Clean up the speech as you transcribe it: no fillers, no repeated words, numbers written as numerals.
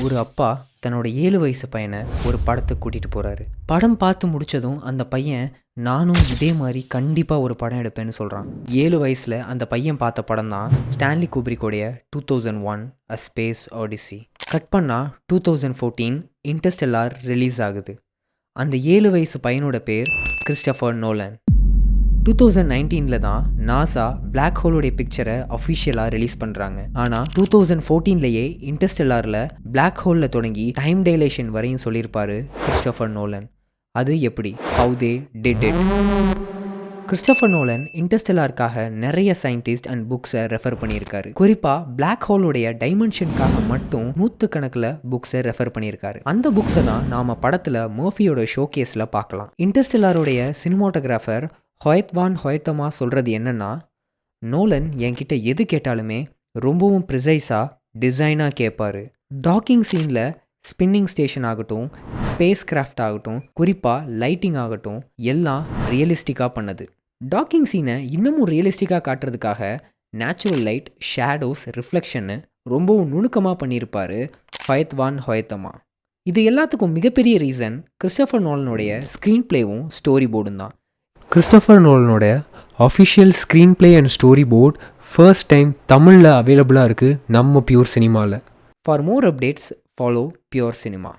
ஒரு அப்பா தன்னோட 7 வயசு பையனை ஒரு படத்துக்கு கூட்டிகிட்டு போகிறாரு. படம் பார்த்து முடித்ததும் அந்த பையன் நானும் இதே மாதிரி கண்டிப்பாக ஒரு படம் எடுப்பேன்னு சொல்கிறான். 7 வயசில் அந்த பையன் பார்த்த படம் தான் ஸ்டான்லி குப்ரிக்கோடைய 2001 A Space Odyssey. கட் பண்ணால் 2014 இன்டர்ஸ்டெல்லார் ரிலீஸ் ஆகுது. அந்த 7 வயசு பையனோட பேர் கிறிஸ்டோஃபர் நோலன். 2019 தான் நாசா பிளாக் ஹோலோடைய பிக்சரை அஃபிஷியலாக ரிலீஸ் பண்ணுறாங்க. ஆனால் 2014லேயே இன்டர்ஸ்டெல்லாரில் பிளாக் ஹோலில் தொடங்கி டைம் டைலேஷன் வரையும் சொல்லியிருப்பாரு கிறிஸ்டோஃபர் நோலன். அது எப்படி? How they did it. Christopher Nolan இன்டர்ஸ்டெல்லாருக்காக நிறைய சயின்டிஸ்ட் அண்ட் புக்ஸை ரெஃபர் பண்ணியிருக்காரு. குறிப்பாக பிளாக் ஹோலுடைய டைமென்ஷனுக்காக மட்டும் 100 கணக்கில் புக்ஸை ரெஃபர் பண்ணியிருக்காரு. அந்த புக்ஸை தான் நாம் படத்தில் மர்ஃபியோட ஷோகேஸில் பார்க்கலாம். இன்டர்ஸ்டெல்லாருடைய சினிமாட்டோகிராஃபர் ஹொயத் வான் ஹொயத்தமா சொல்கிறது என்னென்னா, நோலன் என்கிட்ட எது கேட்டாலுமே ரொம்பவும் ப்ரிசைஸாக டிசைனாக கேட்பார். டாக்கிங் சீனில் ஸ்பின்னிங் ஸ்டேஷன் ஆகட்டும், ஸ்பேஸ் கிராஃப்ட் ஆகட்டும், குறிப்பாக லைட்டிங் ஆகட்டும், எல்லாம் ரியலிஸ்டிக்காக பண்ணது. டாக்கிங் சீனை இன்னமும் ரியலிஸ்டிக்காக காட்டுறதுக்காக நேச்சுரல் லைட், ஷேடோஸ், ரிஃப்ளெக்ஷன்னு ரொம்பவும் நுணுக்கமாக பண்ணியிருப்பார் ஹொயத் வான் ஹொயத்தமா. இது எல்லாத்துக்கும் மிகப்பெரிய ரீசன் கிறிஸ்டோஃபர் நோலனுடைய ஸ்க்ரீன் பிளேவும் ஸ்டோரி போர்டும் தான். கிறிஸ்டோஃபர் நோலனோட official screenplay and storyboard first time தமிழில் அவைலபிளாக இருக்குது நம்ம பியூர் சினிமாவில். For more updates follow Pure cinema.